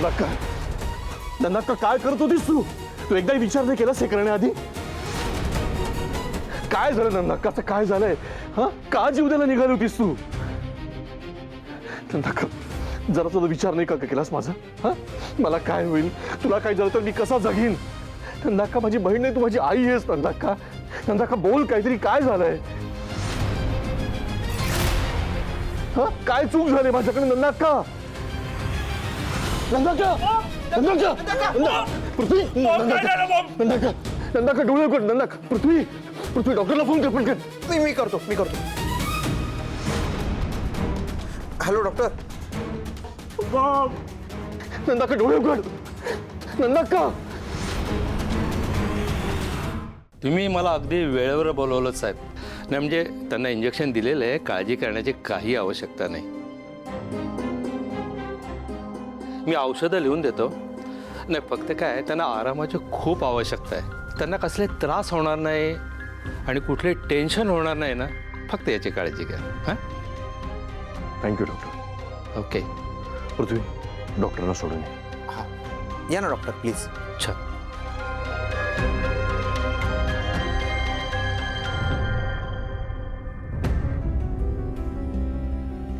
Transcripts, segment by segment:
नंदाक्का काय करत होतीस तू? तू एकदाही विचार नाही केलास हे करण्याआधी? काय झालं नंदाक्का? काय झालंय? हा, का जीव द्यायला निघाली होतीस तू? नंदाक्का जरा तुला विचार नाही का केलास माझा? हा, मला काय होईल? तुला काय झालं तर मी कसा जगीन? नंदाक्का माझी बहीण नाही, तू माझी आई आहेस. नंदाक्का बोल काहीतरी. काय झालंय? हा, काय चूक झाली माझ्याकडे? नंदाक्का पृथ्वी, नंदाक्का डोळे उघड. नंदाक्का, पृथ्वी डॉक्टरला फोन कर पटकन. मी करतो. Hello doctor. नंदाक्का डोळे उघड. नंदाक्का, तुम्ही मला अगदी वेळेवर बोलवलं साहेब. नाही म्हणजे त्यांना इंजेक्शन दिलेलं आहे, काळजी करण्याची काही आवश्यकता नाही. मी औषधं लिहून देतो. नाही फक्त काय त्यांना आरामाची खूप आवश्यकता आहे. त्यांना कसले त्रास होणार नाही आणि कुठले टेन्शन होणार नाही ना, फक्त याची काळजी घ्या. हां, थँक्यू डॉक्टर. ओके. पृथ्वी डॉक्टरना सोडून ये. हां, या ना डॉक्टर प्लीज. अच्छा.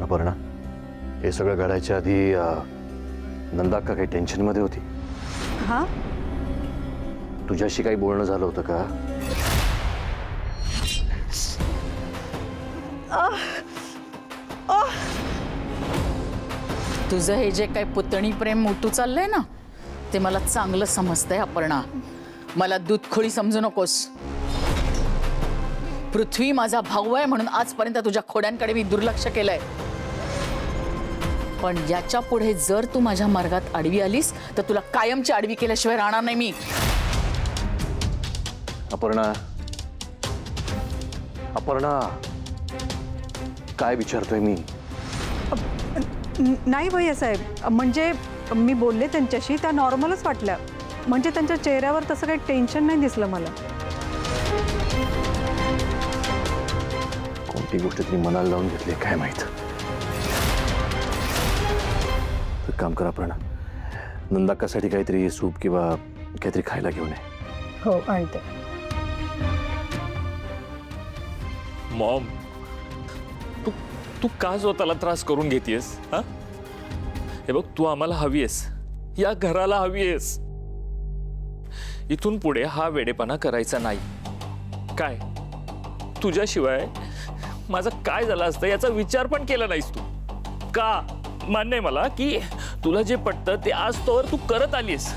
अपर्णा, हे सगळं घडायच्या आधी नंदाक्का काही टेन्शनमध्ये होती? हा, तुझ्याशी काही बोलणं झालं होतं का? तुझं हे जे काही पुतणी प्रेम मोठू चाललंय ना, ते मला चांगलं समजतंय अपर्णा. मला दूधखोळी समजू नकोस. पृथ्वी माझा भाऊ आहे म्हणून आजपर्यंत तुझ्या खोड्यांकडे मी दुर्लक्ष केलंय. पण याच्या पुढे जर तू माझ्या मार्गात आडवी आलीस तर तुला कायमची आडवी केल्याशिवाय राहणार नाही मी. अपर्णा, काय विचारतोय मी? नाही भैया साहेब, म्हणजे मी बोलले त्यांच्याशी, त्या नॉर्मलच वाटल्या. म्हणजे त्यांच्या चेहऱ्यावर तसं काही टेन्शन नाही दिसलं मला. कोणती गोष्ट तुम्ही मनाला लावून घेतली काय माहित. एक काम करा अपर्णा, नंदाक्कासाठी काहीतरी सूप किंवा काहीतरी खायला घेऊन ये. हो, आणते. मॉम, तू का स्वतःला त्रास करून घेतेस? हा, हे बघ, तू आम्हाला हवी आहेस, या घराला हवी आहेस. इथून पुढे हा वेडेपणा करायचा नाही. काय तुझ्याशिवाय माझं काय झालं असतं याचा विचार पण केला नाहीस तू का? मान्य आहे मला की तुला जे पटतं ते आज तोवर तू करत आलीस,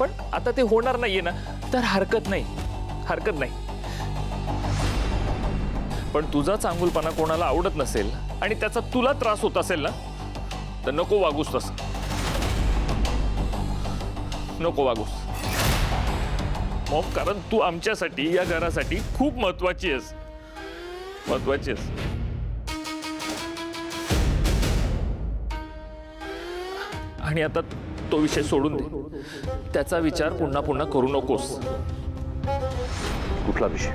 पण आता ते होणार नाहीये ना, तर हरकत नाही. पण तुझा चांगुलपणा कोणाला आवडत नसेल आणि त्याचा तुला त्रास होत असेल ना, तर नको वागूस तसं. नको वागूस मॉम, कारण तू आमच्यासाठी, या घरासाठी खूप महत्वाची आहेस. आणि आता तो विषय सोडून दे. त्याचा विचार पुन्हा पुन्हा करू नकोस. कुठला विषय?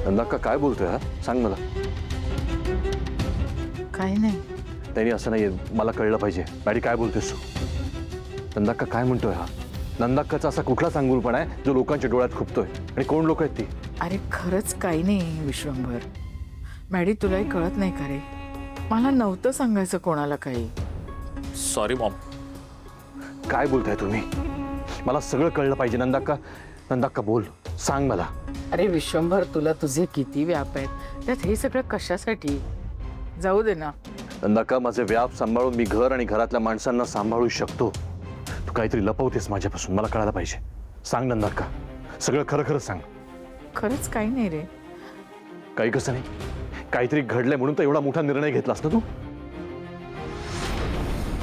नंदाक्का काय बोलतोय? हा, सांग मला. काही नाही. त्यांनी असं नाहीये, मला कळलं पाहिजे. मॅडी काय बोलतोयस तू? नंदाक्का काय म्हणतोय हा? नंदाक्काचा असा कुठला चांगुलपणा आहे जो लोकांच्या डोळ्यात खुपतोय? आणि कोण लोक आहेत ती? अरे खरंच काही नाही विश्वंभर. मॅडी, तुलाही कळत नाही का रे? मला नव्हतं सांगायचं कोणाला काही. Sorry Maugham. काय बोलताय तुम्ही? मला सगळं कळलं पाहिजे. नंदाक्का बोल, सांग मला. अरे विश्वंभर, तुला तुझे किती व्याप आहेत, त्यात हे सगळं कशासाठी? जाऊ दे ना. नंदाक्का, माझे व्याप सांभाळून मी घर आणि घरातल्या माणसांना सांभाळू शकतो. तू काहीतरी लपवतेस माझ्यापासून, मला कळायला पाहिजे. सांग नंदाक्का, सगळं खरं खरं सांग. खरंच काही नाही रे. काही कसं नाही? काहीतरी घडलंय म्हणून तर एवढा मोठा निर्णय घेतलास ना तू?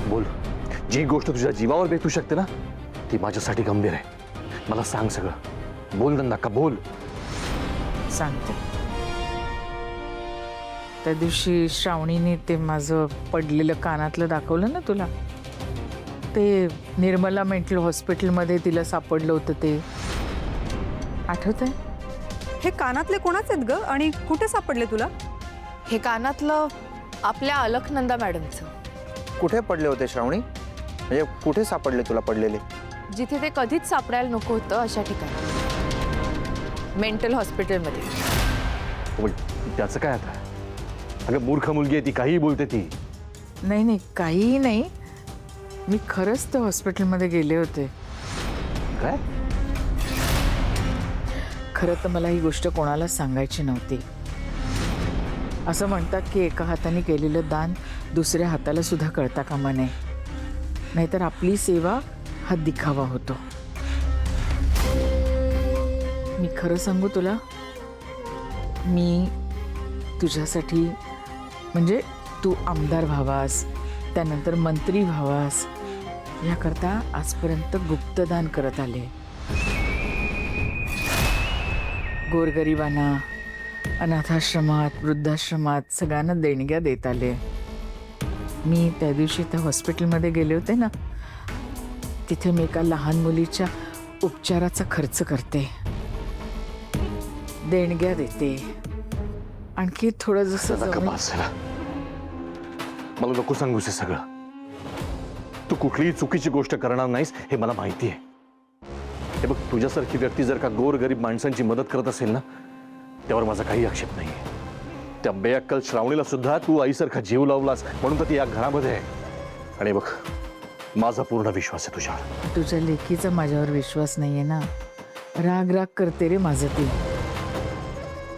बोल, जी गोष्ट तुझ्या जीवावर बेतू शकते ना, ती माझ्यासाठी गंभीर आहे. मला सांग सगळं. बोल नंदाक्का, बोल. सांगते. त्या दिवशी श्रावणीने ते माझं पडलेलं कानातलं दाखवलं ना तुला, ते निर्मला मेंटल हॉस्पिटलमध्ये तिला सापडलं होतं, ते आठवतंय? हे कानातले कोणाचे आहेत ग आणि कुठे सापडले तुला? हे कानातलं आपल्या अलखनंदा मॅडमचं. कुठे पडले होते श्रावणी? म्हणजे कुठे सापडले तुला पडलेले? जिथे ते कधीच सापडायला नको होतं अशा ठिकाणी, मेंटल हॉस्पिटलमध्ये. पण त्याचं काय आता? अगं मूर्ख मुलगी आहे ती, काहीही बोलते ती. नाही नाही, काहीही नाही. मी खरंच त्या हॉस्पिटलमध्ये गेले होते. काय? खरं तर मला ही गोष्ट कोणालाच सांगायची नव्हती. असं म्हणतात की एका हाताने केलेलं दान दुसऱ्या हाताला सुद्धा कळता कामा नये, नाहीतर आपली सेवा हा दिखावा होतो. मी खरं सांगू तुला, मी तुझ्यासाठी, म्हणजे तू आमदार व्हावास, त्यानंतर मंत्री व्हावास, याकरता आजपर्यंत गुप्तदान करत आले. गोरगरिबांना, अनाथाश्रमात, वृद्धाश्रमात सगळ्यांना देणग्या देत आले. मी त्या दिवशी त्या हॉस्पिटलमध्ये गेले होते ना, तिथे मी एका लहान मुलीच्या उपचाराचा खर्च करते, देणग्या देते. आणखी थोडं जसं नका जमेल- बास झाला. मला नको सांगूस हे सगळं. तू कुठलीही चुकीची गोष्ट करणार नाहीस हे मला माहिती आहे. हे बघ, तुझ्यासारखी व्यक्ती जर का गोरगरीब माणसांची मदत करत असेल ना, त्यावर माझा काही आक्षेप नाही. त्या बेअक्कल श्रावणीला सुद्धा तू आईसारखा जीव लावलास म्हणून तर ती या घरामध्ये आहे. आणि बघ, माझा पूर्ण विश्वास आहे तुझ्यावर. तुझ्या लेकीचा माझ्यावर विश्वास नाहीये ना. राग राग करते रे माझं ती.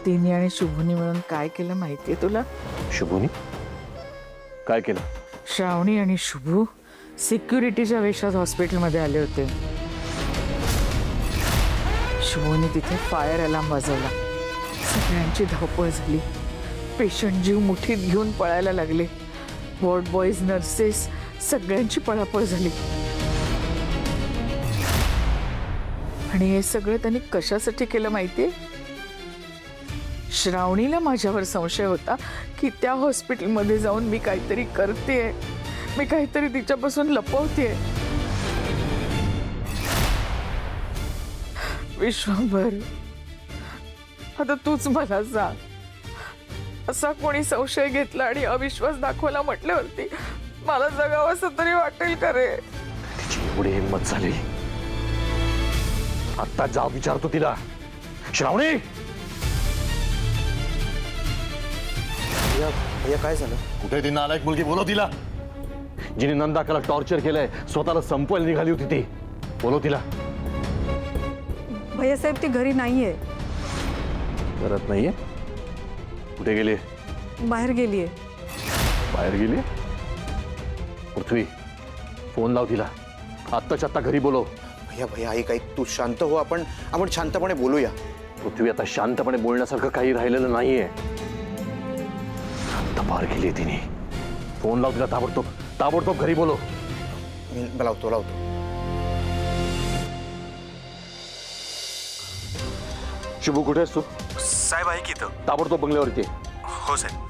तिने आणि शुभूनी मिळून काय केलं माहितीये तुला? शुभूनी काय केलं? श्रावणी आणि शुभू सिक्युरिटीच्या वेशात हॉस्पिटलमध्ये आले होते. शुभूने तिथे फायर अलार्म वाजवला. सगळ्यांची धावपळ झाली. पेशंट जीव मुठीत घेऊन पळायला लागले. वॉर्ड बॉईज, नर्सेस सगळ्यांची पळापळ झाली. आणि हे सगळं त्यांनी कशासाठी केलं माहितीये? श्रावणीला माझ्यावर संशय होता की त्या हॉस्पिटलमध्ये जाऊन मी काहीतरी करतेय, मी काहीतरी तिच्यापासून लपवतेय. विश्वंभर, आता तूच मला सांग, असा कोणी संशय घेतला आणि अविश्वास दाखवला म्हटल्यावरती मला जगावं असं तरी वाटेल का रे? तिची एवढी हिंमत झाली, आता जा विचारतो तिला. श्रावणी, भैया काय झालं? कुठे ती नालायक मुलगी? बोलव तिला. जिने नंदाकाला टॉर्चर केलंय, स्वतःला संपवायला निघाली होती ती. बोलव तिला. भैयासाहेब ती घरी नाहीये, करत नाहीये. कुठे गेली? बाहेर गेलीये. बाहेर गेली? पृथ्वी, फोन लाव तिला. आत्ताच्या आत्ता घरी बोलव. भैया भैया ऐक ऐक, तू शांत हो. आपण शांतपणे बोलूया. पृथ्वी, आता शांतपणे बोलण्यासारखं काही राहिलेलं नाहीये. आता बाहेर गेली तिने. फोन लाव तिला ताबडतोब. ताबडतोब घरी बोलव. मी लावतो. शुभू, कुठे आहेस तू? साहेब आहे की इथं. ताबडतोब बंगल्यावरती ये. हो साहेब.